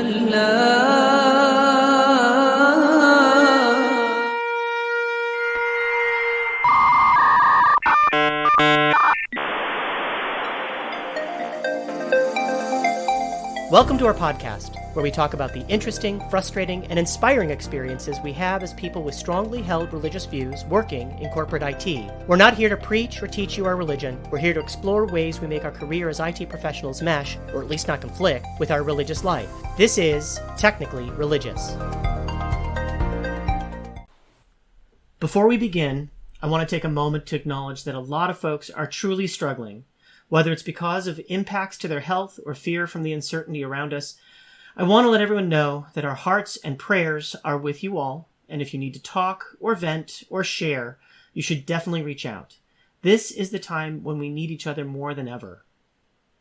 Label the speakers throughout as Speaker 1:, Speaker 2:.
Speaker 1: Welcome to our podcast, where we talk about the interesting, frustrating, and inspiring experiences we have as people with strongly held religious views working in corporate IT. We're not here to preach or teach you our religion. We're here to explore ways we make our career as IT professionals mesh, or at least not conflict, with our religious life. This is Technically Religious. Before we begin, I want to take a moment to acknowledge that a lot of folks are truly struggling. Whether it's because of impacts to their health or fear from the uncertainty around us, I want to let everyone know that our hearts and prayers are with you all, and if you need to talk or vent or share, you should definitely reach out. This is the time when we need each other more than ever.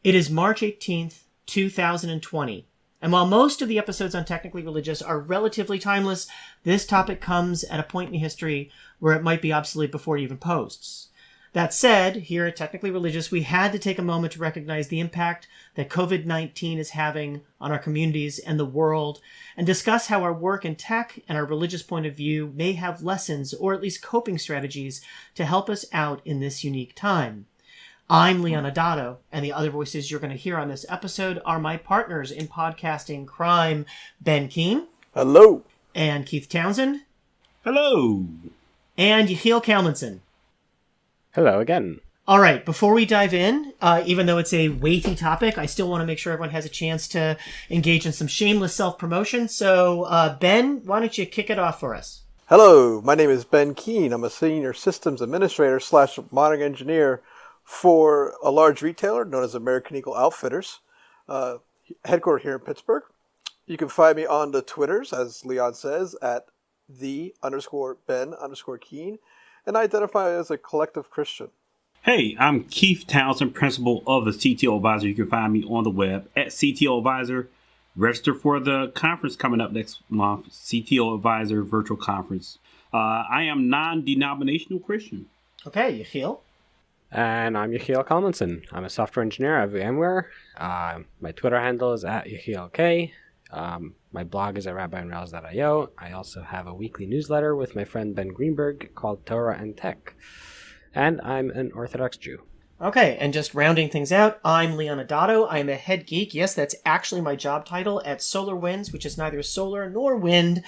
Speaker 1: It is March 18th, 2020, and while most of the episodes on Technically Religious are relatively timeless, this topic comes at a point in history where it might be obsolete before it even posts. That said, here at Technically Religious, we had to take a moment to recognize the impact that COVID-19 is having on our communities and the world, and discuss how our work in tech and our religious point of view may have lessons or at least coping strategies to help us out in this unique time. I'm Leon Adato, and the other voices you're going to hear on this episode are my partners in podcasting crime, Ben Keene.
Speaker 2: Hello.
Speaker 1: And Keith Townsend.
Speaker 3: Hello.
Speaker 1: And Yehiel Kalmanson.
Speaker 4: Hello again.
Speaker 1: All right, before we dive in, even though it's a weighty topic, I still want to make sure everyone has a chance to engage in some shameless self-promotion. So, Ben, why don't you kick it off for us?
Speaker 2: Hello, my name is Ben Keene. I'm a senior systems administrator / monitoring engineer for a large retailer known as American Eagle Outfitters, headquartered here in Pittsburgh. You can find me on the Twitters, as Leon says, at _Ben_Keene. And I identify as a collective Christian.
Speaker 3: Hey, I'm Keith Townsend, principal of the CTO Advisor. You can find me on the web at CTO Advisor. Register for the conference coming up next month, CTO Advisor Virtual Conference. I am non-denominational Christian.
Speaker 1: Okay, Yehiel.
Speaker 4: And I'm Yehiel Kalmanson. I'm a software engineer at VMware. My Twitter handle is at YehielK. My blog is at rabbiandrails.io. I also have a weekly newsletter with my friend Ben Greenberg called Torah and Tech. And I'm an Orthodox Jew.
Speaker 1: Okay, and just rounding things out, I'm Leon Adato. I'm a head geek. Yes, that's actually my job title at SolarWinds, which is neither solar nor wind.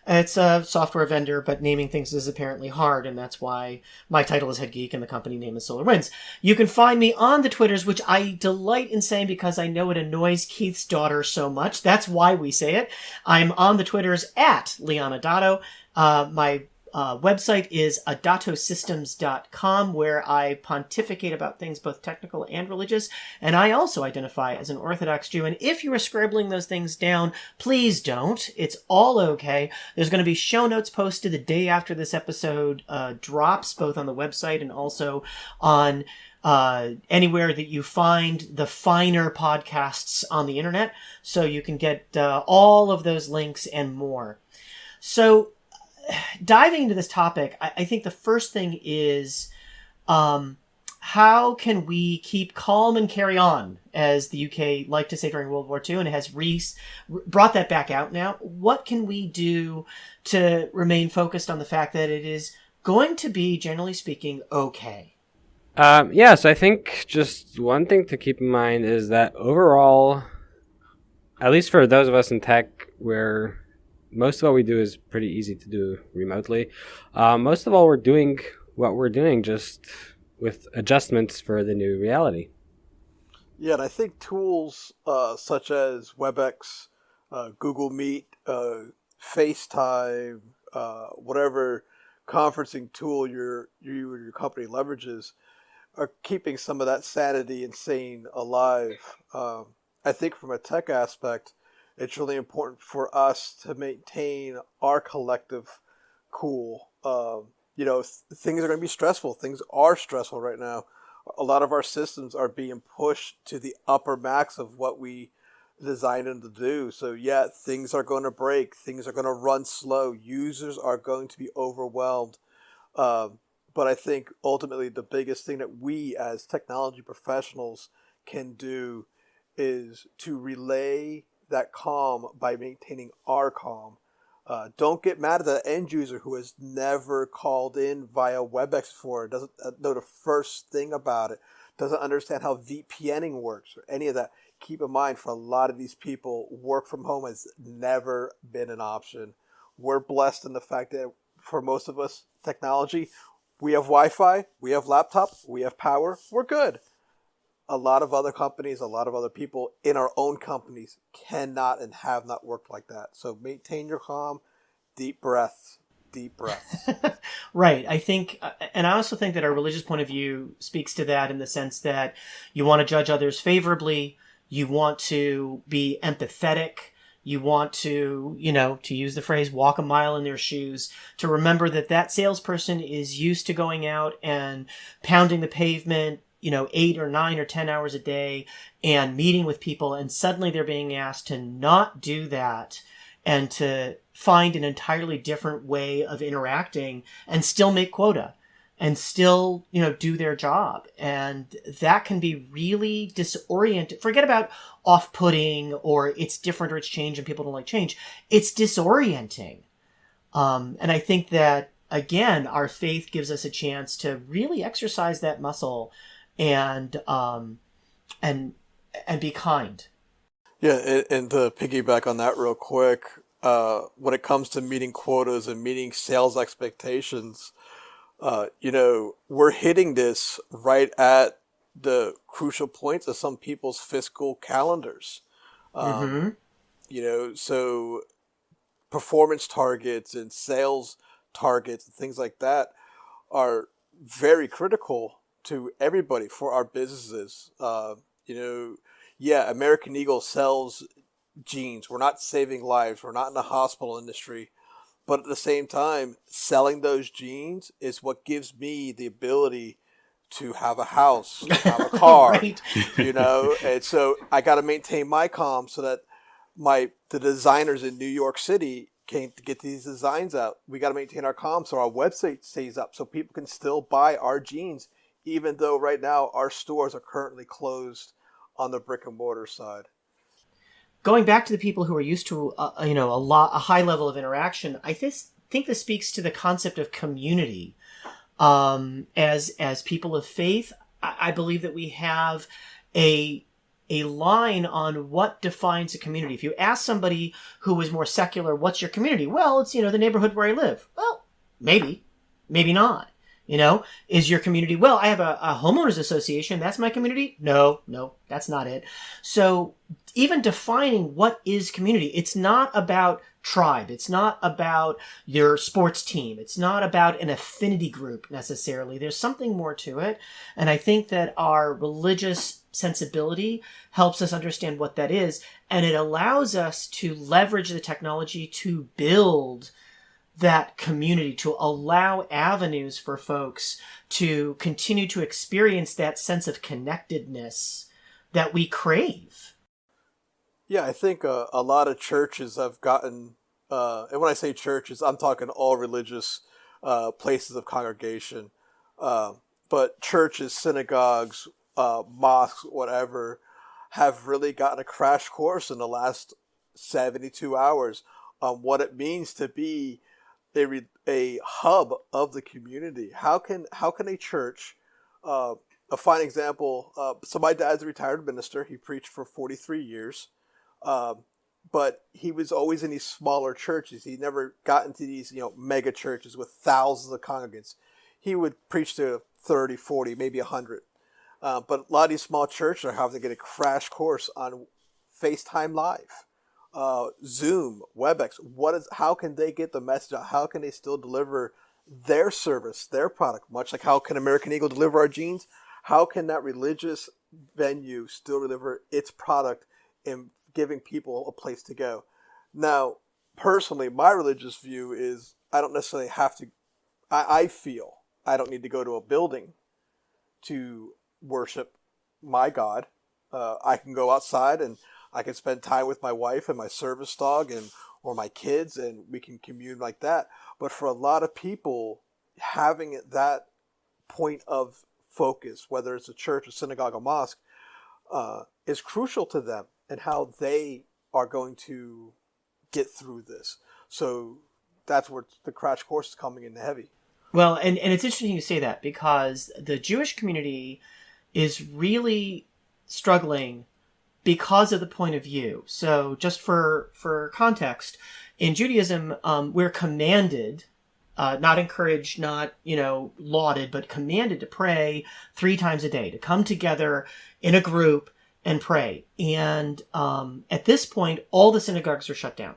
Speaker 1: It's a software vendor, but naming things is apparently hard, and that's why my title is Head Geek and the company name is SolarWinds. You can find me on the Twitters, which I delight in saying because I know it annoys Keith's daughter so much. That's why we say it. I'm on the Twitters at Leon Adato. My website is adatosystems.com, where I pontificate about things both technical and religious, and I also identify as an Orthodox Jew. And if you are scribbling those things down, please don't. It's all okay. There's going to be show notes posted the day after this episode drops, both on the website and also on anywhere that you find the finer podcasts on the internet, so you can get all of those links and more. So, diving into this topic, I think the first thing is how can we keep calm and carry on, as the UK liked to say during World War II, and it has brought that back out now. What can we do to remain focused on the fact that it is going to be, generally speaking, okay?
Speaker 4: So I think just one thing to keep in mind is that overall, at least for those of us in tech, where most of what we do is pretty easy to do remotely. Most of all, we're doing what we're doing just with adjustments for the new reality.
Speaker 2: Yeah, and I think tools such as WebEx, Google Meet, FaceTime, whatever conferencing tool you or your company leverages, are keeping some of that sanity and sane alive. I think from a tech aspect, it's really important for us to maintain our collective cool. Things are going to be stressful. Things are stressful right now. A lot of our systems are being pushed to the upper max of what we designed them to do. So yeah, things are going to break. Things are going to run slow. Users are going to be overwhelmed. But I think ultimately the biggest thing that we as technology professionals can do is to relay that calm by maintaining our calm. Don't get mad at the end user who has never called in via WebEx before, doesn't know the first thing about it, doesn't understand how VPNing works or any of that. Keep in mind, for a lot of these people, work from home has never been an option. We're blessed in the fact that for most of us, technology, we have Wi-Fi, we have laptop, we have power, we're good. A lot of other companies, a lot of other people in our own companies cannot and have not worked like that. So maintain your calm, deep breaths, deep breaths.
Speaker 1: Right. I think, and I also think that our religious point of view speaks to that in the sense that you want to judge others favorably. You want to be empathetic. You want to, to use the phrase, walk a mile in their shoes, to remember that that salesperson is used to going out and pounding the pavement, 8 or 9 or 10 hours a day and meeting with people. And suddenly they're being asked to not do that and to find an entirely different way of interacting and still make quota and still, do their job. And that can be really disorienting. Forget about off-putting or it's different or it's change and people don't like change. It's disorienting. And I think that, again, our faith gives us a chance to really exercise that muscle and be kind.
Speaker 2: Yeah, and to piggyback on that real quick, when it comes to meeting quotas and meeting sales expectations, we're hitting this right at the crucial points of some people's fiscal calendars. So performance targets and sales targets and things like that are very critical to everybody for our businesses. American Eagle sells jeans. We're not saving lives. We're not in the hospital industry. But at the same time, selling those jeans is what gives me the ability to have a house, have a car,
Speaker 1: Right.
Speaker 2: And so I got to maintain my calm so that the designers in New York City can get these designs out. We got to maintain our calm so our website stays up so people can still buy our jeans, even though right now our stores are currently closed on the brick and mortar side.
Speaker 1: Going back to the people who are used to a high level of interaction, I think this speaks to the concept of community. As people of faith, I believe that we have a line on what defines a community. If you ask somebody who is more secular, what's your community? Well, it's the neighborhood where I live. Well, maybe not. Is your community, well, I have a homeowners association. That's my community. No, that's not it. So even defining what is community, it's not about tribe. It's not about your sports team. It's not about an affinity group necessarily. There's something more to it. And I think that our religious sensibility helps us understand what that is. And it allows us to leverage the technology to build that community, to allow avenues for folks to continue to experience that sense of connectedness that we crave.
Speaker 2: Yeah, I think a lot of churches have gotten, and when I say churches, I'm talking all religious places of congregation, but churches, synagogues, mosques, whatever, have really gotten a crash course in the last 72 hours on what it means to be a hub of the community. How can a church, a fine example, so my dad's a retired minister. He preached for 43 years, but he was always in these smaller churches. He never got into these mega churches with thousands of congregants. He would preach to 30, 40, maybe 100. But a lot of these small churches are having to get a crash course on FaceTime Live. Zoom, WebEx, how can they get the message out? How can they still deliver their service, their product? Much like how can American Eagle deliver our jeans? How can that religious venue still deliver its product and giving people a place to go? Now, personally, my religious view is I don't necessarily have to, I feel I don't need to go to a building to worship my God. I can go outside and I can spend time with my wife and my service dog or my kids, and we can commune like that. But for a lot of people, having that point of focus, whether it's a church, a synagogue, a mosque, is crucial to them and how they are going to get through this. So that's where the crash course is coming in heavy.
Speaker 1: Well, and it's interesting you say that, because the Jewish community is really struggling because of the point of view. So just for context, in Judaism, we're commanded, not encouraged, not, lauded, but commanded to pray 3 times a day, to come together in a group and pray. And at this point, all the synagogues are shut down.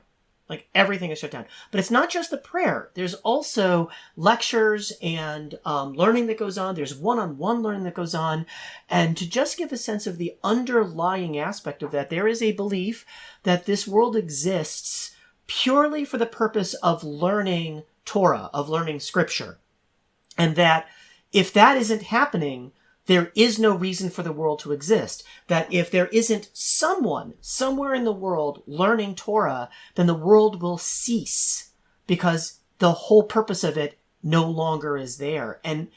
Speaker 1: Like, everything is shut down. But it's not just the prayer. There's also lectures and learning that goes on. There's one-on-one learning that goes on. And to just give a sense of the underlying aspect of that, there is a belief that this world exists purely for the purpose of learning Torah, of learning Scripture. And that if that isn't happening, there is no reason for the world to exist. That if there isn't someone somewhere in the world learning Torah, then the world will cease, because the whole purpose of it no longer is there. And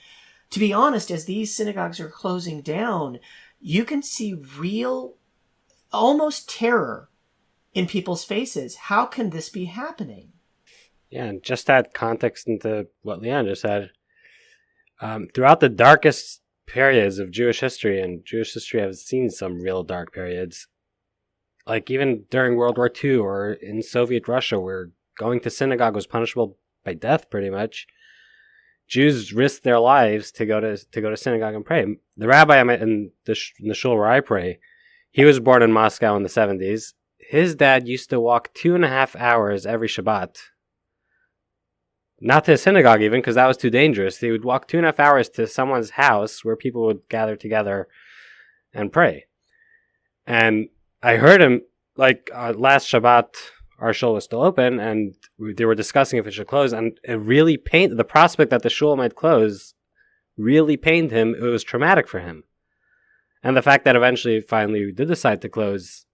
Speaker 1: to be honest, as these synagogues are closing down, you can see real, almost terror in people's faces. How can this be happening?
Speaker 4: Yeah, and just add context into what Leon just said. Throughout the darkest periods of Jewish history, and Jewish history has seen some real dark periods, like even during World War II or in Soviet Russia, where going to synagogue was punishable by death pretty much, Jews risked their lives to go to synagogue and pray. The rabbi in the shul where I pray, he was born in Moscow in the 70s. His dad used to walk 2.5 hours every Shabbat. Not to a synagogue even, because that was too dangerous. He would walk 2.5 hours to someone's house where people would gather together and pray. And I heard him, last Shabbat, our shul was still open, and they were discussing if it should close, and it really the prospect that the shul might close really pained him. It was traumatic for him. And the fact that finally we did decide to close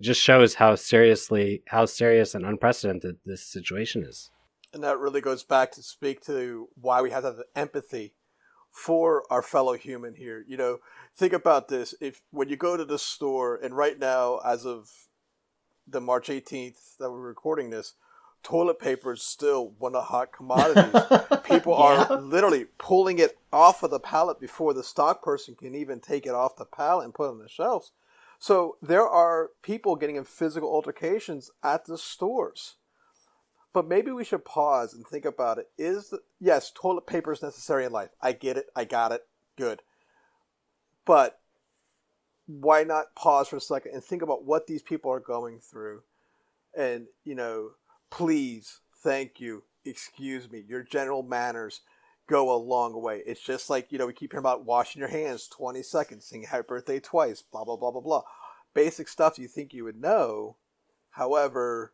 Speaker 4: just shows how serious and unprecedented this situation is.
Speaker 2: And that really goes back to speak to why we have to have empathy for our fellow human here. Think about this. When you go to the store, and right now, as of the March 18th that we're recording this, toilet paper is still one of the hot commodities. People are literally pulling it off of the pallet before the stock person can even take it off the pallet and put it on the shelves. So there are people getting in physical altercations at the stores. But maybe we should pause and think about it. Yes, toilet paper is necessary in life. I get it. I got it. Good. But why not pause for a second and think about what these people are going through? And, please, thank you, excuse me, your general manners go a long way. It's just like, we keep hearing about washing your hands 20 seconds, sing happy birthday twice, blah, blah, blah, blah, blah. Basic stuff you think you would know. However,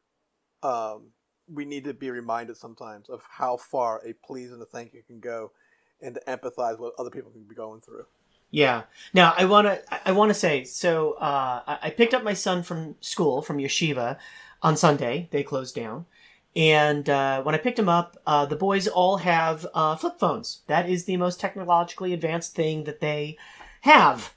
Speaker 2: we need to be reminded sometimes of how far a please and a thank you can go, and to empathize what other people can be going through.
Speaker 1: Yeah. Now, I want to say, so I picked up my son from school, from yeshiva, on Sunday. They closed down. And when I picked him up, the boys all have flip phones. That is the most technologically advanced thing that they have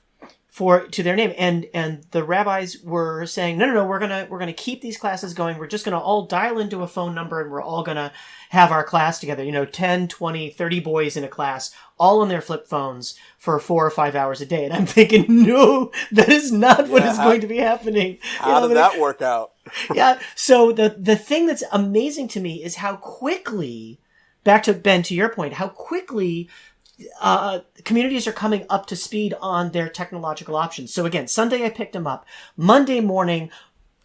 Speaker 1: to their name. And the rabbis were saying, no, we're gonna keep these classes going. We're just gonna all dial into a phone number, and we're all gonna have our class together. 10, 20, 30 boys in a class, all on their flip phones for 4 or 5 hours a day. And I'm thinking, no, that is not what is going to be happening.
Speaker 2: How did that work out?
Speaker 1: Yeah. So the thing that's amazing to me is how quickly, back to Ben, to your point, how quickly communities are coming up to speed on their technological options. So again, Sunday I picked them up. Monday morning,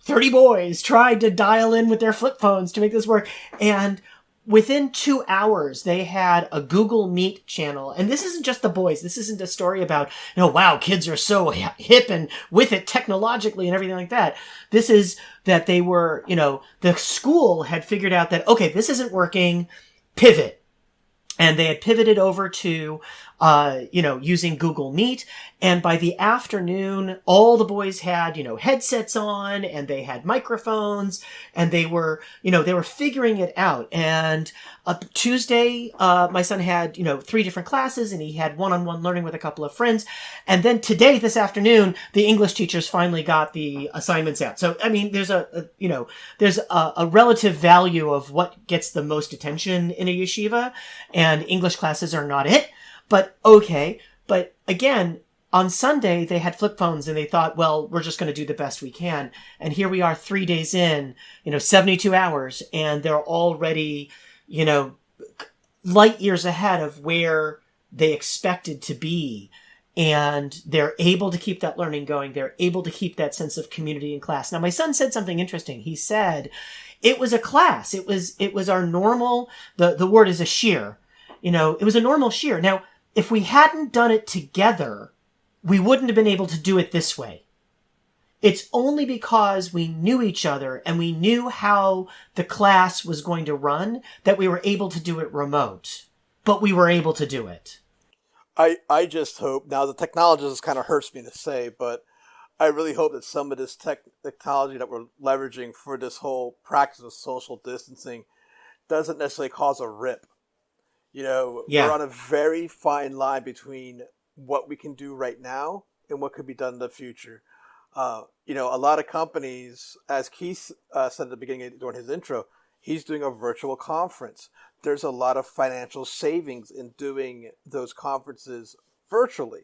Speaker 1: 30 boys tried to dial in with their flip phones to make this work. And within 2 hours, they had a Google Meet channel. And this isn't just the boys. This isn't a story about, wow, kids are so hip and with it technologically and everything like that. This is that they were, the school had figured out that, okay, this isn't working, pivot. And they had pivoted over to, using Google Meet. And by the afternoon, all the boys had, headsets on, and they had microphones, and they were figuring it out. And Tuesday, my son had, 3 different classes, and he had one-on-one learning with a couple of friends. And then today, this afternoon, the English teachers finally got the assignments out. So, I mean, there's a relative value of what gets the most attention in a yeshiva, and English classes are not it. But okay. But again, on Sunday, they had flip phones and they thought, well, we're just going to do the best we can. And here we are 3 days in, 72 hours, and they're already, light years ahead of where they expected to be. And they're able to keep that learning going. They're able to keep that sense of community in class. Now, my son said something interesting. He said it was a class. It was our normal, the word is a shear. It was a normal shear. Now, if we hadn't done it together, we wouldn't have been able to do it this way. It's only because we knew each other and we knew how the class was going to run that we were able to do it remote. But we were able to do it.
Speaker 2: I just hope, now the technology just kind of hurts me to say, but I really hope that some of this technology that we're leveraging for this whole practice of social distancing doesn't necessarily cause a rip. We're on a very fine line between what we can do right now and what could be done in the future. A lot of companies, as Keith said at the beginning during his intro, he's doing a virtual conference. There's a lot of financial savings in doing those conferences virtually.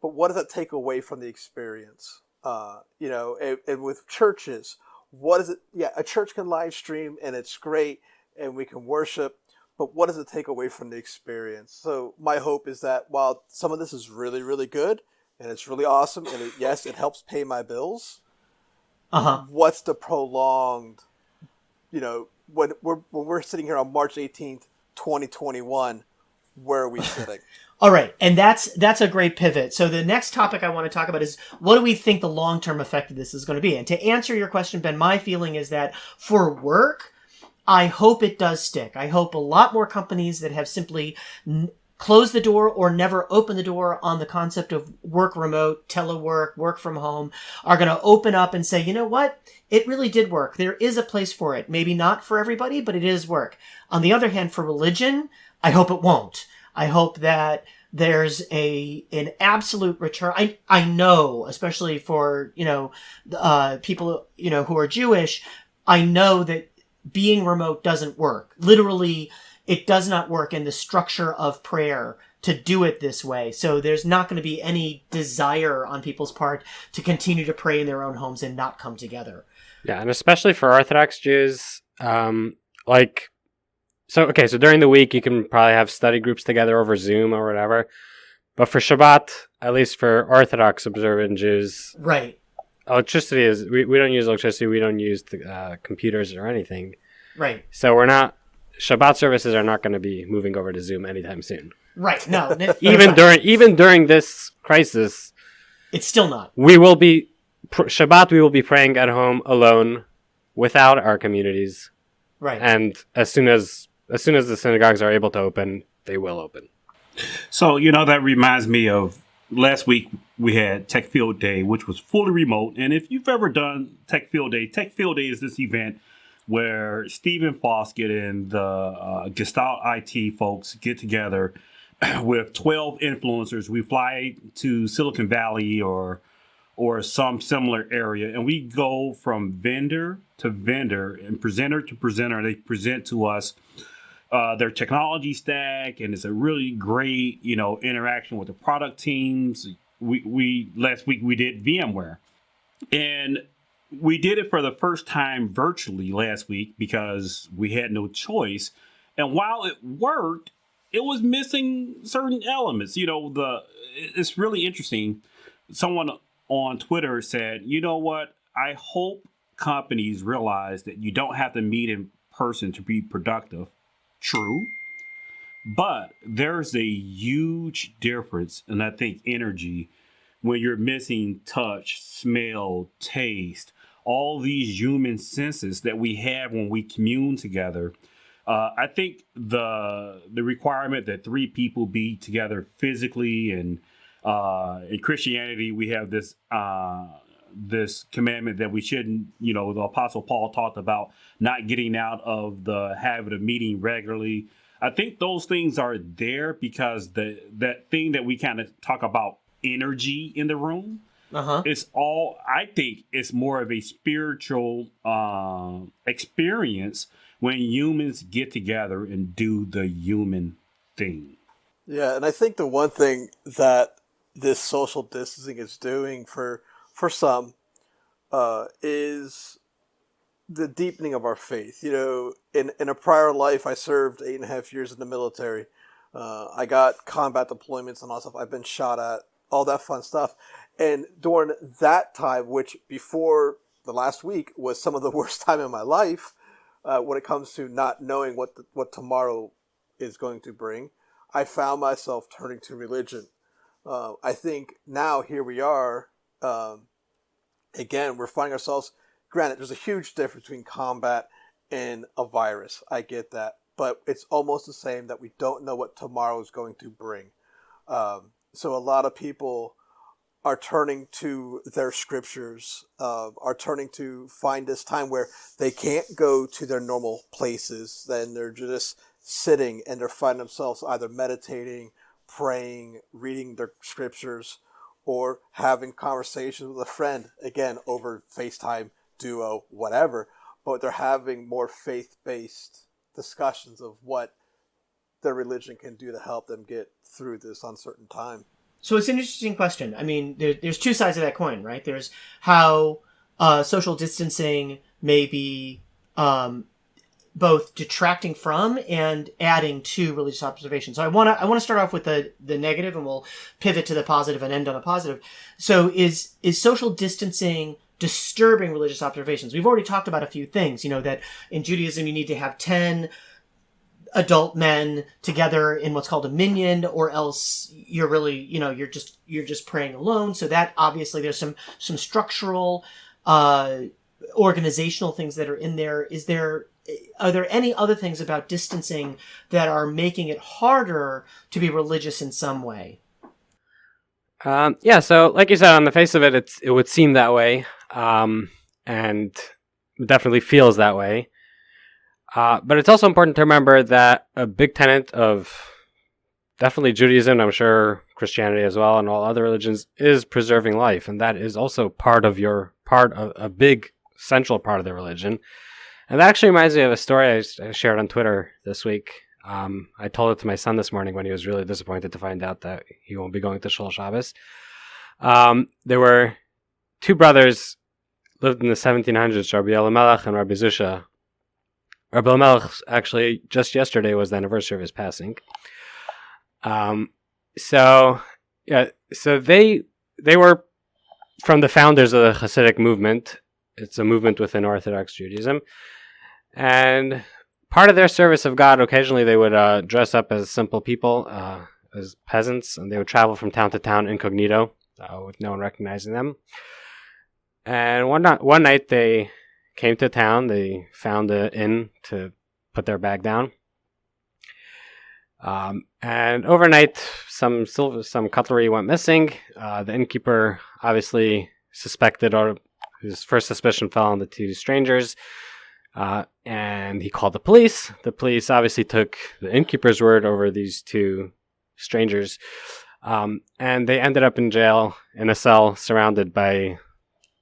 Speaker 2: But what does that take away from the experience? And with churches, what is it? Yeah, a church can live stream and it's great and we can worship. But what does it take away from the experience? So my hope is that while some of this is really, really good and it's really awesome, and it helps pay my bills, what's the prolonged, when we're sitting here on March 18th, 2021, where are we sitting?
Speaker 1: All right. And that's a great pivot. So the next topic I want to talk about is, what do we think the long-term effect of this is going to be? And to answer your question, Ben, my feeling is that for work, I hope it does stick. I hope a lot more companies that have simply closed the door or never opened the door on the concept of work remote, telework, work from home are going to open up and say, you know what? It really did work. There is a place for it. Maybe not for everybody, but it is work. On the other hand, for religion, I hope it won't. I hope that there's an absolute return. I know, especially for, people, who are Jewish, I know that being remote doesn't work. Literally, it does not work in the structure of prayer to do it this way. So there's not going to be any desire on people's part to continue to pray in their own homes and not come together.
Speaker 4: Yeah, and especially for Orthodox Jews, so during the week you can probably have study groups together over Zoom or whatever. But for Shabbat, at least for Orthodox observant Jews,
Speaker 1: right?
Speaker 4: Electricity is, we don't use electricity, we don't use the computers or anything.
Speaker 1: Right.
Speaker 4: So Shabbat services are not going to be moving over to Zoom anytime soon.
Speaker 1: Right, no.
Speaker 4: even during this crisis,
Speaker 1: it's still not.
Speaker 4: Shabbat we will be praying at home alone without our communities.
Speaker 1: Right.
Speaker 4: And as soon as the synagogues are able to open, they will open.
Speaker 3: So, that reminds me of last week we had Tech Field Day, which was fully remote. And if you've ever done Tech Field Day is this event where Stephen Foskett and the Gestalt IT folks get together with 12 influencers. We fly to Silicon Valley or some similar area, and we go from vendor to vendor and presenter to presenter. They present to us their technology stack, and it's a really great, interaction with the product teams. We last week we did VMware, and we did it for the first time virtually last week because we had no choice. And while it worked, it was missing certain elements. It's really interesting. Someone on Twitter said, you know what? I hope companies realize that you don't have to meet in person to be productive. True. But there's a huge difference in, I think, energy when you're missing touch, smell, taste, all these human senses that we have when we commune together. I think the requirement that 3 people be together physically, and in Christianity we have this this commandment that we shouldn't, the Apostle Paul talked about not getting out of the habit of meeting regularly. I think those things are there because that thing that we kind of talk about, energy in the room, it's all, I think it's more of a spiritual experience when humans get together and do the human thing.
Speaker 2: Yeah, and I think the one thing that this social distancing is doing for some is the deepening of our faith. In a prior life, I served 8.5 years in the military. I got combat deployments and all that stuff. I've been shot at, all that fun stuff. And during that time, which before the last week was some of the worst time in my life, when it comes to not knowing what tomorrow is going to bring, I found myself turning to religion. I think now here we are, again, we're finding ourselves, granted, there's a huge difference between combat and a virus. I get that. But it's almost the same, that we don't know what tomorrow is going to bring. So a lot of people are turning to their scriptures, are turning to find this time where they can't go to their normal places. Then they're just sitting and they're finding themselves either meditating, praying, reading their scriptures, or having conversations with a friend, again, over FaceTime, Duo, whatever. But they're having more faith-based discussions of what their religion can do to help them get through this uncertain time.
Speaker 1: So it's an interesting question. I mean, there's 2 sides of that coin, right? There's how social distancing may be both detracting from and adding to religious observation. So I want to start off with the negative, and we'll pivot to the positive and end on a positive. So is social distancing disturbing religious observations? We've already talked about a few things, that in Judaism you need to have 10 adult men together in what's called a minyan, or else you're really, you're just praying alone. So that obviously there's some structural, organizational things that are in there. Are there any other things about distancing that are making it harder to be religious in some way?
Speaker 4: Yeah, so like you said, on the face of it, it would seem that way, and definitely feels that way. But it's also important to remember that a big tenet of definitely Judaism, I'm sure Christianity as well, and all other religions, is preserving life, and that is also part of a big central part of the religion. And that actually reminds me of a story I shared on Twitter this week. I told it to my son this morning when he was really disappointed to find out that he won't be going to Shul Shabbos. There were 2 brothers lived in the 1700s, Rabbi Elimelech and Rabbi Zusha. Rabbi Elimelech, actually, just yesterday was the anniversary of his passing. So they were from the founders of the Hasidic movement. It's a movement within Orthodox Judaism. And part of their service of God, occasionally they would dress up as simple people, as peasants, and they would travel from town to town incognito, with no one recognizing them. And one night they came to town. They found an inn to put their bag down. And overnight, some cutlery went missing. The innkeeper obviously suspected, or his first suspicion fell on the 2 strangers. And he called the police. The police obviously took the innkeeper's word over these 2 strangers. And they ended up in jail, in a cell, surrounded by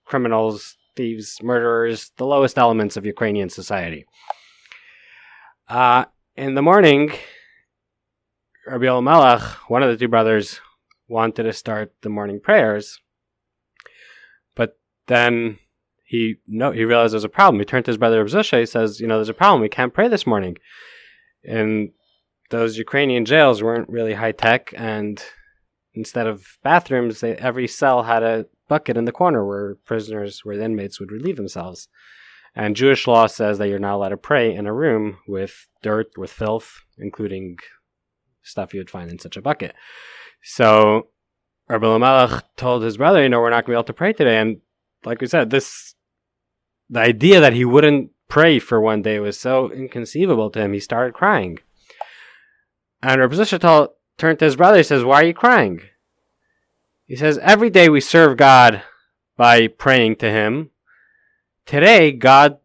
Speaker 4: criminals, thieves, murderers, the lowest elements of Ukrainian society. In the morning, Rabbi Elimelech, one of the 2 brothers, wanted to start the morning prayers. But then he realized there's a problem. He turned to his brother Rabbi Zusha. He says, there's a problem. We can't pray this morning. And those Ukrainian jails weren't really high tech, and instead of bathrooms, every cell had a bucket in the corner where the inmates would relieve themselves. And Jewish law says that you're not allowed to pray in a room with dirt, with filth, including stuff you would find in such a bucket. So Rabbi Elimelech told his brother, we're not going to be able to pray today. And like we said, the idea that he wouldn't pray for one day was so inconceivable to him, he started crying. And Rav Zusha turned to his brother, he says, why are you crying? He says, every day we serve God by praying to him. Today, God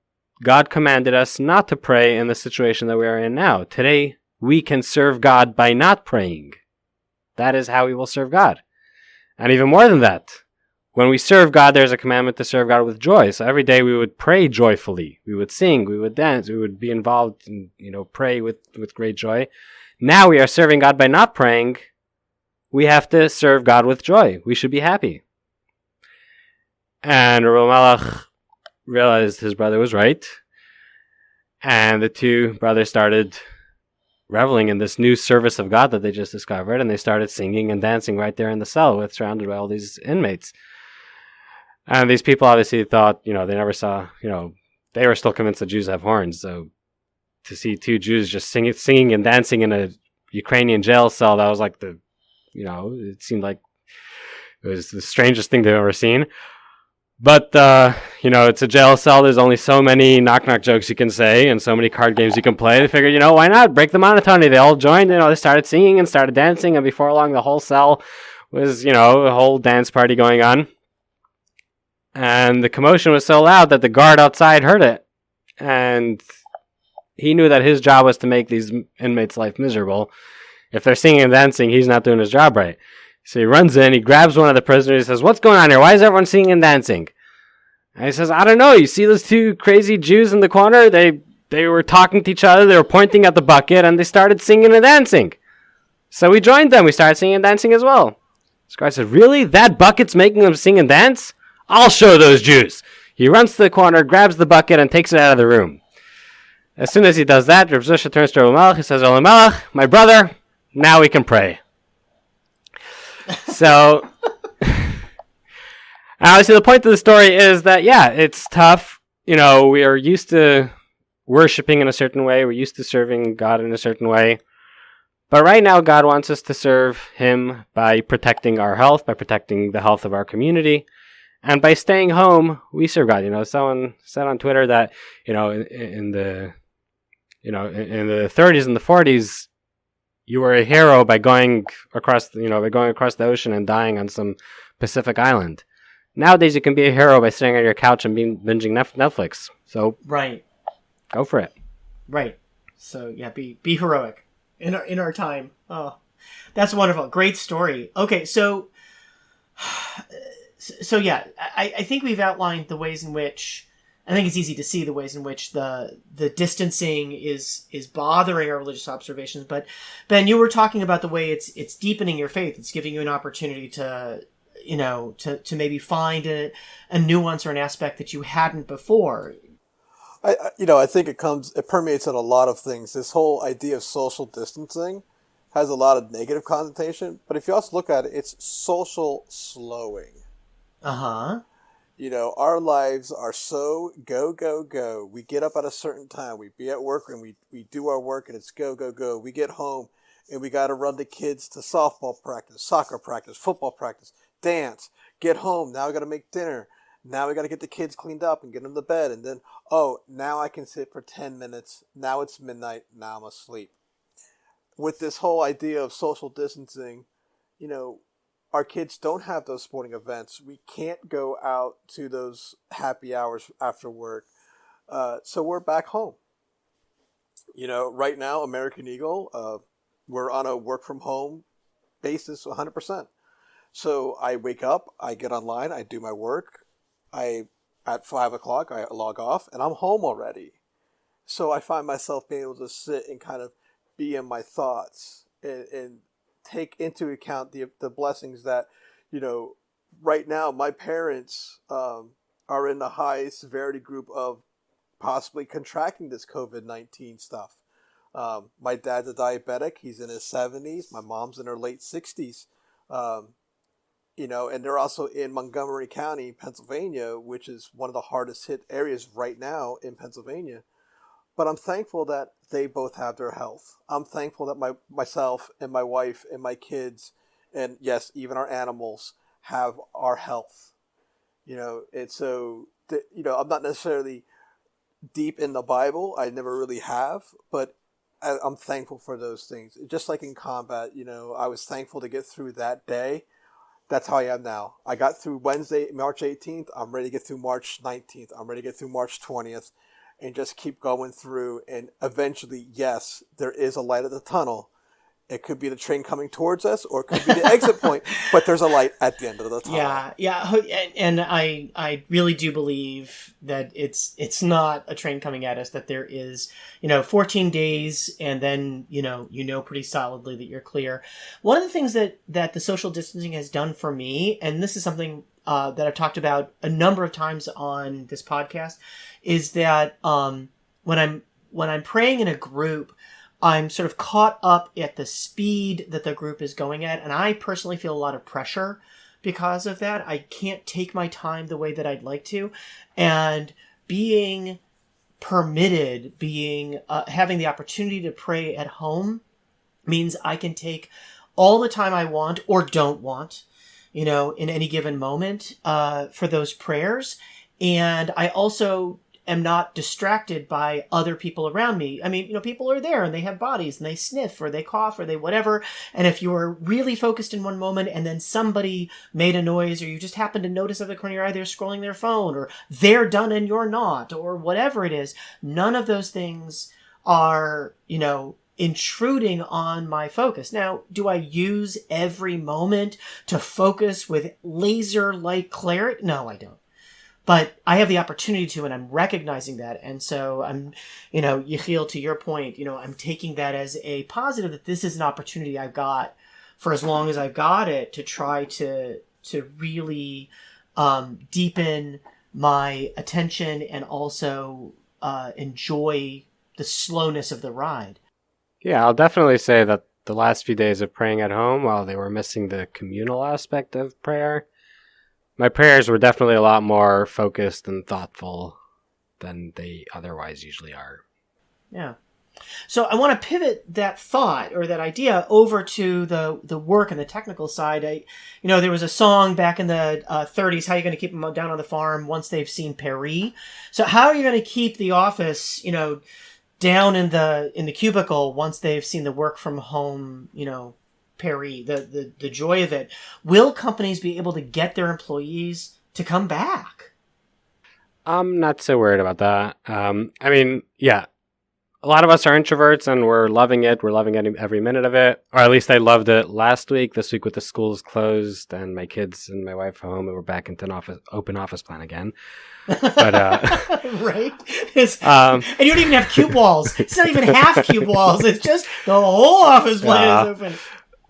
Speaker 4: commanded us not to pray in the situation that we are in now. Today, we can serve God by not praying. That is how we will serve God. And even more than that, when we serve God, there's a commandment to serve God with joy. So every day we would pray joyfully. We would sing, we would dance, we would be involved and, pray with great joy. Now we are serving God by not praying. We have to serve God with joy. We should be happy. And Rav Malach realized his brother was right. And the two brothers started reveling in this new service of God that they just discovered. And they started singing and dancing right there in the cell, surrounded by all these inmates. And these people obviously thought, they never saw, they were still convinced that Jews have horns. So to see two Jews just singing and dancing in a Ukrainian jail cell, that was like it seemed like it was the strangest thing they've ever seen. But, it's a jail cell. There's only so many knock-knock jokes you can say and so many card games you can play. They figured, why not? Break the monotony. They all joined, they started singing and started dancing. And before long, the whole cell was, a whole dance party going on. And the commotion was so loud that the guard outside heard it. And he knew that his job was to make these inmates' life miserable. If they're singing and dancing, he's not doing his job right. So he runs in, he grabs one of the prisoners, he says, what's going on here? Why is everyone singing and dancing? And he says, I don't know. You see those two crazy Jews in the corner? They were talking to each other, they were pointing at the bucket, and they started singing and dancing. So we joined them. We started singing and dancing as well. This guy said, really? That bucket's making them sing and dance? I'll show those Jews. He runs to the corner, grabs the bucket, and takes it out of the room. As soon as he does that, Rav Zusha turns to Rav Malach. He says, Rav Malach, my brother, now we can pray. So, obviously the point of the story is that, it's tough. We are used to worshiping in a certain way. We're used to serving God in a certain way. But right now, God wants us to serve him by protecting our health, by protecting the health of our community. And by staying home, we serve God. Someone said on Twitter that, in the 30s and the 40s, you were a hero by going across the ocean and dying on some Pacific island. Nowadays, you can be a hero by sitting on your couch and binging Netflix. So,
Speaker 1: right,
Speaker 4: go for it.
Speaker 1: Right. So be heroic in our time. Oh, that's wonderful. Great story. Okay, so I think we've outlined the ways in which. I think it's easy to see the ways in which the distancing is bothering our religious observations. But Ben, you were talking about the way it's deepening your faith. It's giving you an opportunity to maybe find a nuance or an aspect that you hadn't before.
Speaker 2: I think it permeates in a lot of things. This whole idea of social distancing has a lot of negative connotation, but if you also look at it, it's social slowing.
Speaker 1: Uh-huh.
Speaker 2: Our lives are so go, go, go. We get up at a certain time. We be at work and we do our work and it's go, go, go. We get home and we got to run the kids to softball practice, soccer practice, football practice, dance, get home. Now we got to make dinner. Now we got to get the kids cleaned up and get them to bed. And then, now I can sit for 10 minutes. Now it's midnight. Now I'm asleep. With this whole idea of social distancing, our kids don't have those sporting events. We can't go out to those happy hours after work. So we're back home. Right now, American Eagle, we're on a work from home basis 100%. So I wake up, I get online, I do my work. At 5 o'clock, I log off and I'm home already. So I find myself being able to sit and kind of be in my thoughts and take into account the blessings that, right now my parents are in the high severity group of possibly contracting this COVID-19 stuff. My dad's a diabetic. He's in his 70s. My mom's in her late 60s. And they're also in Montgomery County, Pennsylvania, which is one of the hardest hit areas right now in Pennsylvania. But I'm thankful that they both have their health. I'm thankful that myself and my wife and my kids, and yes, even our animals, have our health. And so, I'm not necessarily deep in the Bible. I never really have, but I'm thankful for those things. Just like in combat, I was thankful to get through that day. That's how I am now. I got through Wednesday, March 18th. I'm ready to get through March 19th. I'm ready to get through March 20th and just keep going through. And eventually, yes, there is a light at the tunnel. It could be the train coming towards us, or it could be the exit point, but there's a light at the end of the tunnel.
Speaker 1: Yeah. And I really do believe that it's not a train coming at us, that there is, 14 days, and then, pretty solidly that you're clear. One of the things that the social distancing has done for me, and this is something that I've talked about a number of times on this podcast, is that when I'm praying in a group, I'm sort of caught up at the speed that the group is going at, and I personally feel a lot of pressure because of that. I can't take my time the way that I'd like to, and being permitted, having the opportunity to pray at home means I can take all the time I want or don't want, in any given moment for those prayers, and I also am not distracted by other people around me. I mean, people are there and they have bodies and they sniff or they cough or they whatever. And if you're really focused in one moment and then somebody made a noise, or you just happen to notice at the corner of your eye they're scrolling their phone, or they're done and you're not, or whatever it is, none of those things are, intruding on my focus. Now, do I use every moment to focus with laser-like clarity? No, I don't. But I have the opportunity to, and I'm recognizing that. And so I'm, Yechiel, to your point, I'm taking that as a positive, that this is an opportunity I've got for as long as I've got it to try to really deepen my attention and also enjoy the slowness of the ride.
Speaker 4: Yeah, I'll definitely say that the last few days of praying at home, while they were missing the communal aspect of prayer, my prayers were definitely a lot more focused and thoughtful than they otherwise usually are. Yeah.
Speaker 1: So I want to pivot that thought or that idea over to the work and the technical side. There was a song back in the 30s, how are you going to keep them down on the farm once they've seen Paris? So how are you going to keep the office, down in the cubicle once they've seen the work from home, Paris, the joy of it? Will companies be able to get their employees to come back?
Speaker 4: I'm not so worried about that. Yeah, a lot of us are introverts and we're loving it. We're loving every minute of it. Or at least I loved it last week. This week with the schools closed and my kids and my wife home, and we're back into an open office plan again. But
Speaker 1: right? And you don't even have cube walls. It's not even half cube walls. It's just the whole office plan is open.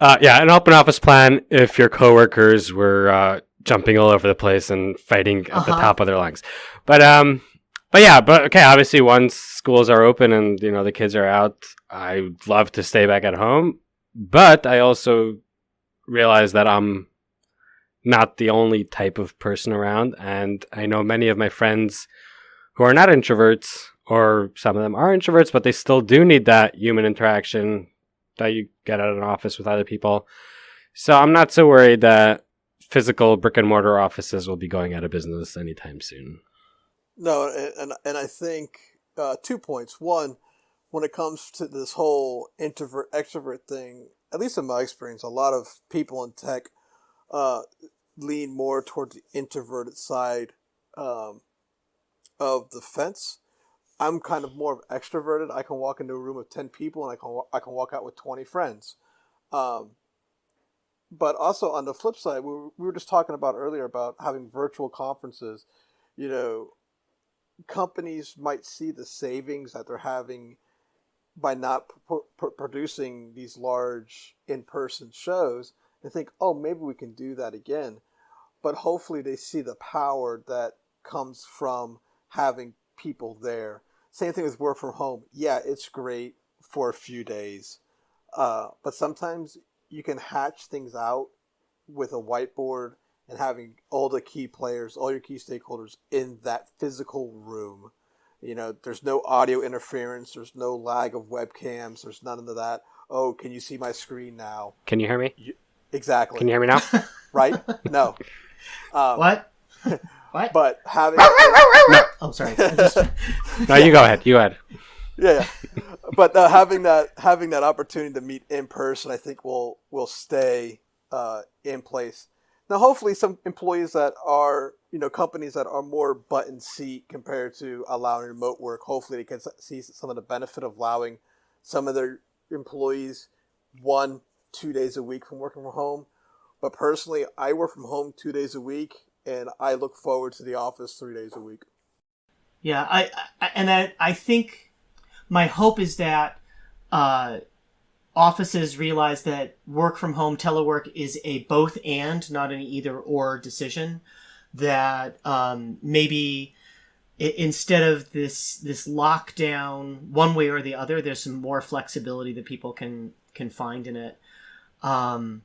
Speaker 4: An open office plan if your coworkers were jumping all over the place and fighting at the top of their lungs. But okay, obviously once schools are open and, the kids are out, I'd love to stay back at home. But I also realize that I'm not the only type of person around. And I know many of my friends who are not introverts, or some of them are introverts, but they still do need that human interaction that you get at an office with other people. So I'm not so worried that physical brick and mortar offices will be going out of business anytime soon.
Speaker 2: No, and I think 2 points. One, when it comes to this whole introvert extrovert thing, at least in my experience, a lot of people in tech lean more towards the introverted side of the fence. I'm kind of more of extroverted. I can walk into a room of 10 people and I can walk out with 20 friends. But also on the flip side, we were just talking about earlier about having virtual conferences. Companies might see the savings that they're having by not producing these large in-person shows and think, oh, maybe we can do that again. But hopefully they see the power that comes from having people there. Same thing with work from home. Yeah, it's great for a few days. But sometimes you can hatch things out with a whiteboard and having all the key players, all your key stakeholders in that physical room. There's no audio interference. There's no lag of webcams. There's none of that. Oh, can you see my screen now?
Speaker 4: Can you hear me?
Speaker 2: Exactly.
Speaker 4: Can you hear me now?
Speaker 2: Right? No.
Speaker 1: What? What?
Speaker 2: But having
Speaker 1: Oh, sorry. I just-
Speaker 4: No, you go ahead. You go ahead.
Speaker 2: yeah, but having that opportunity to meet in person, I think will stay in place. Now, hopefully, some employees that are companies that are more button seat compared to allowing remote work, hopefully they can see some of the benefit of allowing some of their employees 1-2 days a week from working from home. But personally, I work from home 2 days a week, and I look forward to the office 3 days a week.
Speaker 1: Yeah, I think my hope is that offices realize that work from home, telework is a both and, not an either or decision. That maybe instead of this lockdown one way or the other, there's some more flexibility that people can find in it. And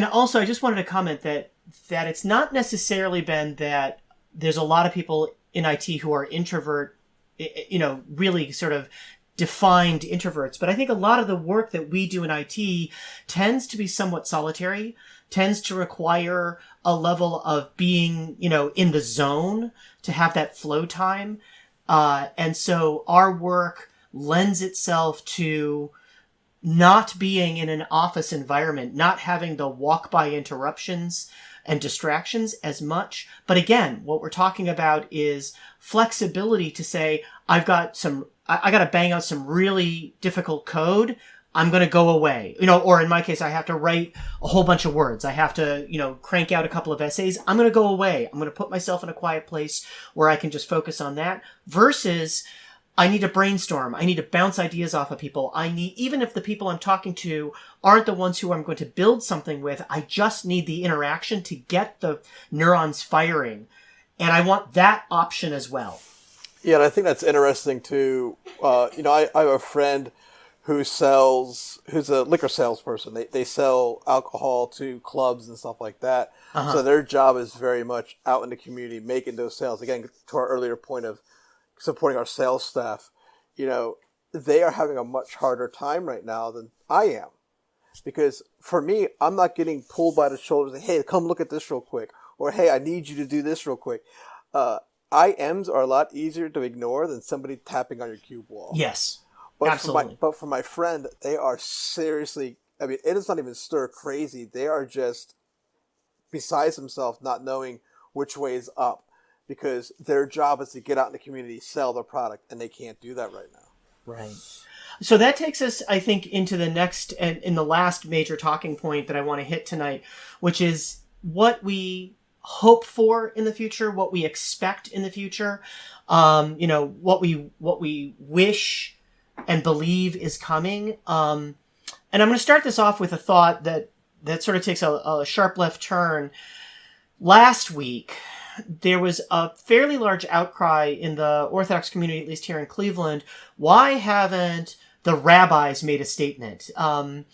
Speaker 1: also, I just wanted to comment that it's not necessarily been that there's a lot of people in IT who are introvert, really sort of defined introverts. But I think a lot of the work that we do in IT tends to be somewhat solitary, tends to require a level of being, in the zone to have that flow time. And so our work lends itself to not being in an office environment, not having the walk-by interruptions and distractions as much. But again, what we're talking about is flexibility to say, I got to bang out some really difficult code. I'm going to go away, or in my case, I have to write a whole bunch of words. I have to, crank out a couple of essays. I'm going to go away. I'm going to put myself in a quiet place where I can just focus on that versus I need to brainstorm. I need to bounce ideas off of people. Even if the people I'm talking to aren't the ones who I'm going to build something with, I just need the interaction to get the neurons firing. And I want that option as well.
Speaker 2: Yeah, and I think that's interesting too. I have a friend who's a liquor salesperson. They sell alcohol to clubs and stuff like that. Uh-huh. So their job is very much out in the community, making those sales. Again, to our earlier point of supporting our sales staff, they are having a much harder time right now than I am. Because for me, I'm not getting pulled by the shoulders and, hey, come look at this real quick. Or, hey, I need you to do this real quick. IMs are a lot easier to ignore than somebody tapping on your cube wall.
Speaker 1: Yes,
Speaker 2: but
Speaker 1: absolutely.
Speaker 2: But for my friend, they are seriously, it is not even stir crazy. They are just besides themselves, not knowing which way is up. Because their job is to get out in the community, sell their product, and they can't do that right now.
Speaker 1: Right. So that takes us, I think, into the next and in the last major talking point that I want to hit tonight, which is what we hope for in the future, what we expect in the future, what we wish and believe is coming. And I'm going to start this off with a thought that sort of takes a sharp left turn. Last week, there was a fairly large outcry in the Orthodox community, at least here in Cleveland. Why haven't the rabbis made a statement? And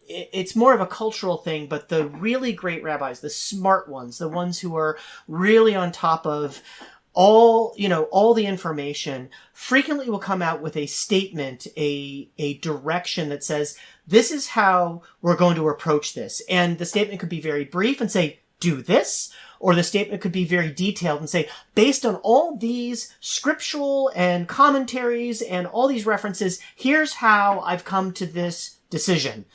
Speaker 1: it's more of a cultural thing, but the really great rabbis, the smart ones, the ones who are really on top of all the information, frequently will come out with a statement, a direction that says, this is how we're going to approach this. And the statement could be very brief and say, do this. Or the statement could be very detailed and say, based on all these scriptural and commentaries and all these references, here's how I've come to this decision.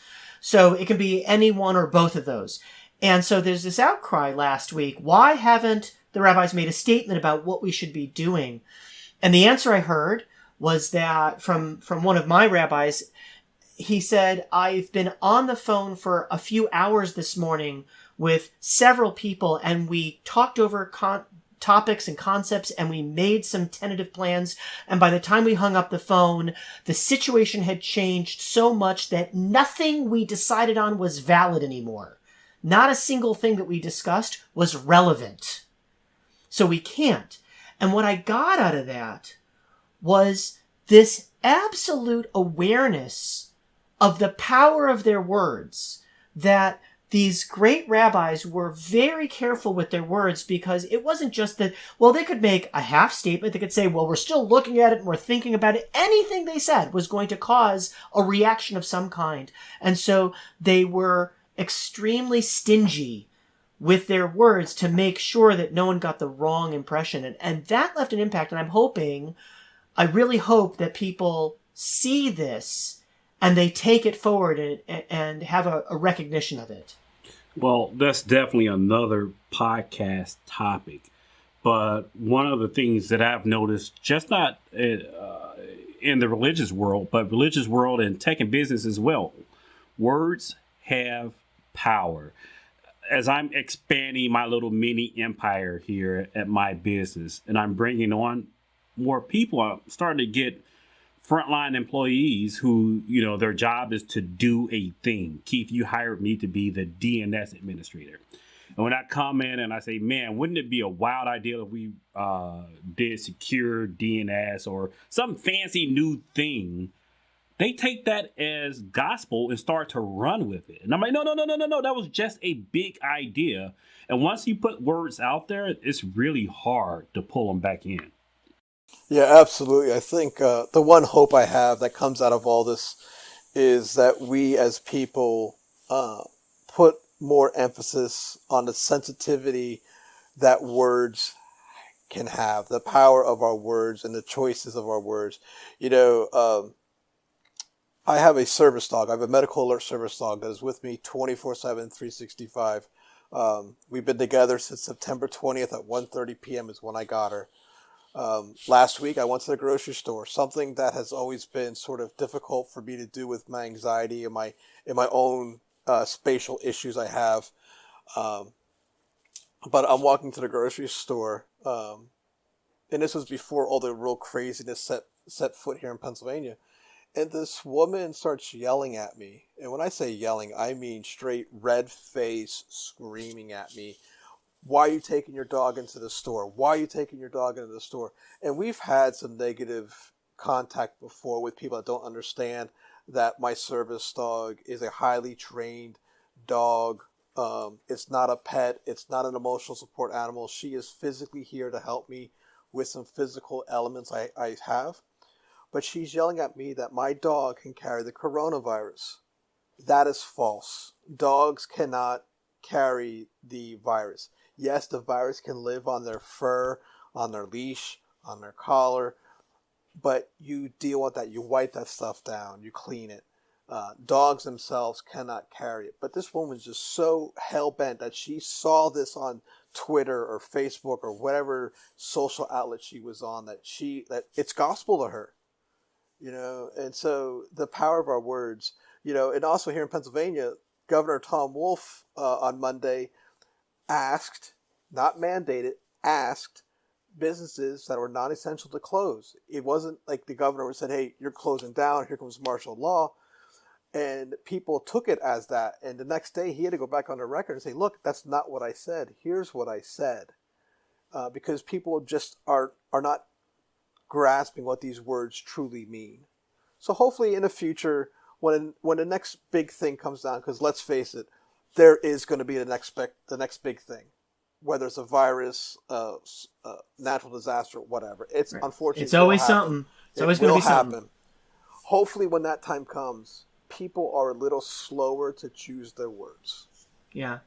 Speaker 1: So it can be any one or both of those. And so there's this outcry last week. Why haven't the rabbis made a statement about what we should be doing? And the answer I heard was that from one of my rabbis, he said, I've been on the phone for a few hours this morning with several people, and we talked over topics and concepts, and we made some tentative plans. And by the time we hung up the phone, the situation had changed so much that nothing we decided on was valid anymore. Not a single thing that we discussed was relevant. So we can't. And what I got out of that was this absolute awareness of the power of their words, that these great rabbis were very careful with their words, because it wasn't just that, well, they could make a half statement. They could say, well, we're still looking at it and we're thinking about it. Anything they said was going to cause a reaction of some kind. And so they were extremely stingy with their words to make sure that no one got the wrong impression. And that left an impact. And I really hope that people see this and they take it forward and have a recognition of it.
Speaker 3: Well, that's definitely another podcast topic. But one of the things that I've noticed, just not in the religious world, but religious world and tech and business as well, words have power. As I'm expanding my little mini empire here at my business and I'm bringing on more people, I'm starting to get frontline employees who, their job is to do a thing. Keith, you hired me to be the DNS administrator. And when I come in and I say, man, wouldn't it be a wild idea if we did secure DNS or some fancy new thing? They take that as gospel and start to run with it. And I'm like, no. That was just a big idea. And once you put words out there, it's really hard to pull them back in.
Speaker 2: Yeah, absolutely. I think the one hope I have that comes out of all this is that we as people put more emphasis on the sensitivity that words can have, the power of our words and the choices of our words. I have a service dog. I have a medical alert service dog that is with me 24/7, 365. We've been together since September 20th at 1:30 p.m. is when I got her. Last week I went to the grocery store, something that has always been sort of difficult for me to do with my anxiety and my own spatial issues I have. But I'm walking to the grocery store, and this was before all the real craziness set foot here in Pennsylvania. And this woman starts yelling at me. And when I say yelling, I mean straight red face screaming at me. Why are you taking your dog into the store? Why are you taking your dog into the store? And we've had some negative contact before with people that don't understand that my service dog is a highly trained dog. It's not a pet. It's not an emotional support animal. She is physically here to help me with some physical elements I have. But she's yelling at me that my dog can carry the coronavirus. That is false. Dogs cannot carry the virus. Yes, the virus can live on their fur, on their leash, on their collar, but you deal with that. You wipe that stuff down. You clean it. Dogs themselves cannot carry it. But this woman was just so hell-bent that she saw this on Twitter or Facebook or whatever social outlet she was on, that it's gospel to her. And so the power of our words, and also here in Pennsylvania, Governor Tom Wolf on Monday asked, not mandated, asked businesses that were non-essential to close. It wasn't like the governor said, hey, you're closing down, here comes martial law. And people took it as that. And the next day he had to go back on the record and say, look, that's not what I said. Here's what I said. Because people just are not grasping what these words truly mean. So hopefully in the future, when the next big thing comes down, because let's face it, there is going to be the next big thing, whether it's a virus, natural disaster, whatever. It's right. Unfortunately,
Speaker 1: it's always something. It's always going to be something.
Speaker 2: Hopefully, when that time comes, people are a little slower to choose their words.
Speaker 1: Yeah,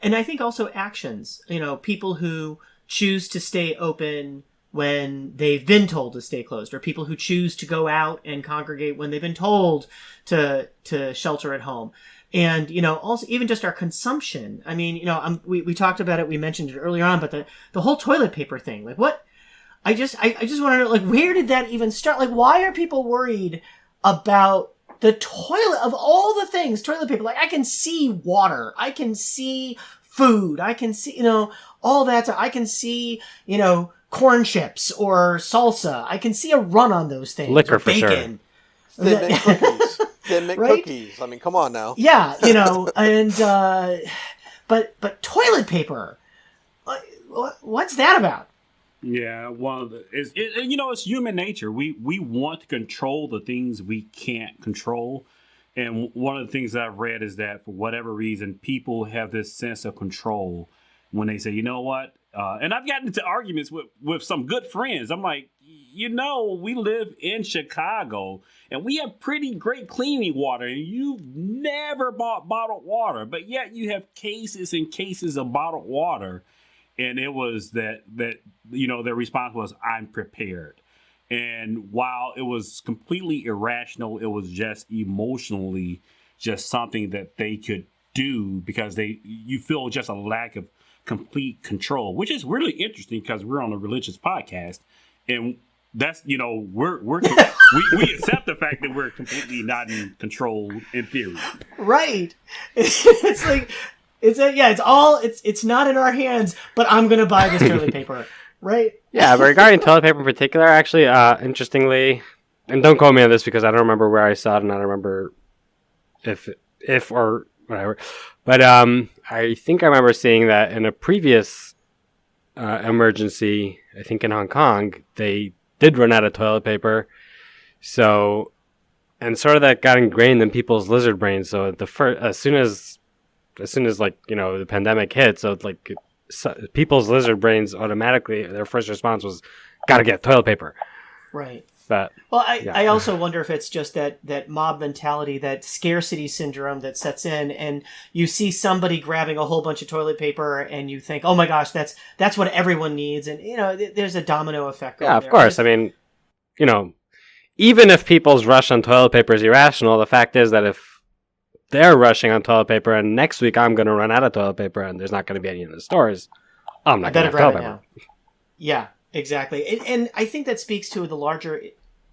Speaker 1: and I think also actions. People who choose to stay open when they've been told to stay closed, or people who choose to go out and congregate when they've been told to shelter at home. And, also even just our consumption. I mean, we talked about it, we mentioned it earlier on, but the whole toilet paper thing, like what, I just want to know, like, where did that even start? Like, why are people worried about the toilet, of all the things, toilet paper? Like, I can see water, I can see food, I can see, all that. I can see, corn chips or salsa. I can see a run on those things.
Speaker 4: Liquor
Speaker 1: or
Speaker 4: for
Speaker 1: bacon.
Speaker 4: sure.
Speaker 2: Thin Mint cookies. Thin Mint
Speaker 1: Right?
Speaker 2: cookies. I mean, come on now.
Speaker 1: Yeah, and but toilet paper. What's that about?
Speaker 3: Yeah, it's human nature. We want to control the things we can't control. And one of the things that I've read is that for whatever reason, people have this sense of control when they say, you know what, And I've gotten into arguments with some good friends. I'm like, we live in Chicago and we have pretty great cleaning water, and you've never bought bottled water, but yet you have cases and cases of bottled water. And it was that their response was, I'm prepared. And while it was completely irrational, it was just emotionally just something that they could do because you feel just a lack of complete control, which is really interesting because we're on a religious podcast, and that's we accept the fact that we're completely not in control in theory.
Speaker 1: Right. It's like it's not in our hands, but I'm gonna buy this toilet paper. Right.
Speaker 4: Yeah, but regarding toilet paper in particular, actually, interestingly, and don't quote me on this because I don't remember where I saw it and I don't remember if or whatever. But I think I remember seeing that in a previous emergency, I think in Hong Kong, they did run out of toilet paper. So, and sort of that got ingrained in people's lizard brains. So as soon as the pandemic hit, people's lizard brains automatically, their first response was, "Gotta get toilet paper."
Speaker 1: Right.
Speaker 4: But
Speaker 1: I also wonder if it's just that mob mentality, that scarcity syndrome that sets in, and you see somebody grabbing a whole bunch of toilet paper, and you think, "Oh my gosh, that's what everyone needs," and there's a domino effect.
Speaker 4: Yeah, of course. I mean, even if people's rush on toilet paper is irrational, the fact is that if they're rushing on toilet paper, and next week I'm going to run out of toilet paper, and there's not going to be any in the stores, I'm not going to have toilet paper.
Speaker 1: Now. Yeah. Exactly. And I think that speaks to the larger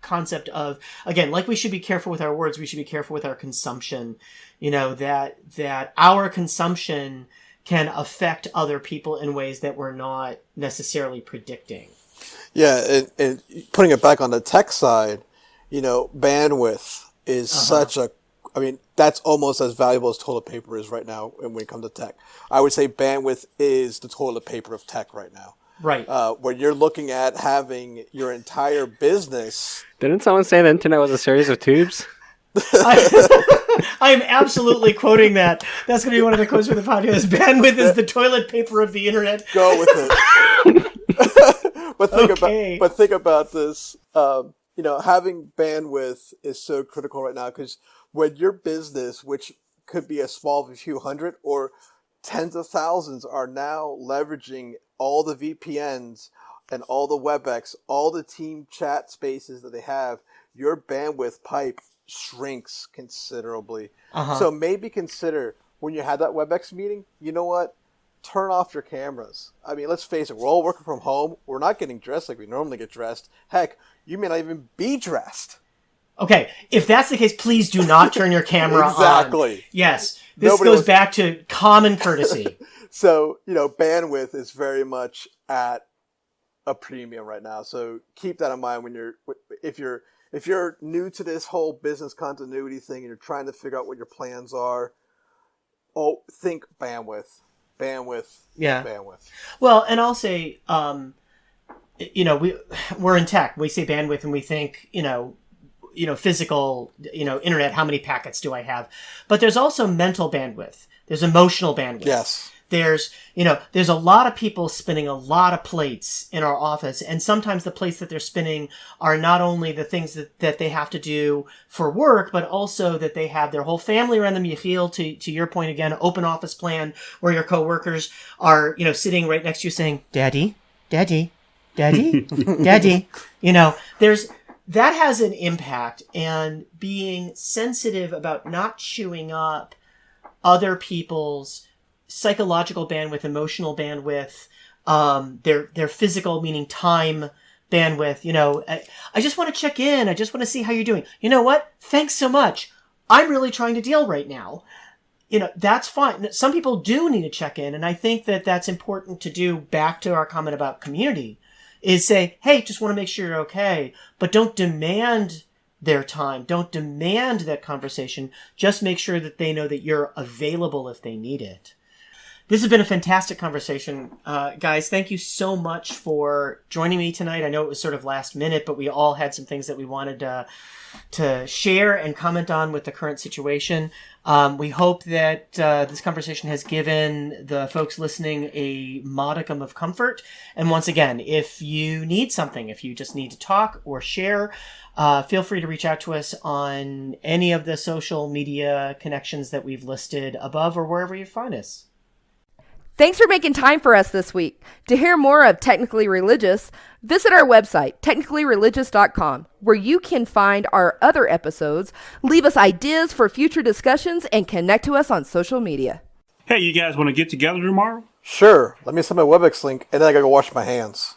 Speaker 1: concept of, again, like we should be careful with our words, we should be careful with our consumption, that our consumption can affect other people in ways that we're not necessarily predicting.
Speaker 2: Yeah, and putting it back on the tech side, bandwidth is that's almost as valuable as toilet paper is right now when it comes to tech. I would say bandwidth is the toilet paper of tech right now.
Speaker 1: Right.
Speaker 2: When you're looking at having your entire business.
Speaker 4: Didn't someone say the internet was a series of tubes?
Speaker 1: I am absolutely quoting that. That's going to be one of the quotes for the podcast. Bandwidth is the toilet paper of the internet.
Speaker 2: Go with it. But think about this. Having bandwidth is so critical right now because when your business, which could be as small as a few hundred or tens of thousands, are now leveraging all the VPNs and all the WebEx, all the team chat spaces that they have, your bandwidth pipe shrinks considerably. So maybe consider when you have that WebEx meeting, you know what? Turn off your cameras. I mean, let's face it, we're all working from home. We're not getting dressed like we normally get dressed. Heck, you may not even be dressed.
Speaker 1: Okay, if that's the case, please do not turn your camera on.
Speaker 2: Exactly.
Speaker 1: Yes, this goes back to common courtesy.
Speaker 2: So, bandwidth is very much at a premium right now. So keep that in mind if you're new to this whole business continuity thing and you're trying to figure out what your plans are. Think bandwidth.
Speaker 1: Yeah.
Speaker 2: Bandwidth.
Speaker 1: Well, and I'll say, we're in tech. We say bandwidth and we think, physical, internet, how many packets do I have? But there's also mental bandwidth. There's emotional bandwidth.
Speaker 2: Yes.
Speaker 1: There's a lot of people spinning a lot of plates in our office. And sometimes the plates that they're spinning are not only the things that they have to do for work, but also that they have their whole family around them. You feel, to your point again, open office plan where your coworkers are, sitting right next to you saying, Daddy, Daddy, Daddy, Daddy. That has an impact, and being sensitive about not chewing up other people's psychological bandwidth, emotional bandwidth, their physical, meaning time bandwidth. I just want to check in. I just want to see how you're doing. You know what? Thanks so much. I'm really trying to deal right now. That's fine. Some people do need to check in, and I think that that's important to do. Back to our comment about community, is say, hey, just want to make sure you're okay, but don't demand their time. Don't demand that conversation. Just make sure that they know that you're available if they need it. This has been a fantastic conversation. Guys, thank you so much for joining me tonight. I know it was sort of last minute, but we all had some things that we wanted to share and comment on with the current situation. We hope that this conversation has given the folks listening a modicum of comfort. And once again, if you need something, if you just need to talk or share, feel free to reach out to us on any of the social media connections that we've listed above or wherever you find us.
Speaker 5: Thanks for making time for us this week. To hear more of Technically Religious, visit our website, technicallyreligious.com, where you can find our other episodes, leave us ideas for future discussions, and connect to us on social media.
Speaker 3: Hey, you guys want to get together tomorrow?
Speaker 2: Sure. Let me send my WebEx link, and then I gotta go wash my hands.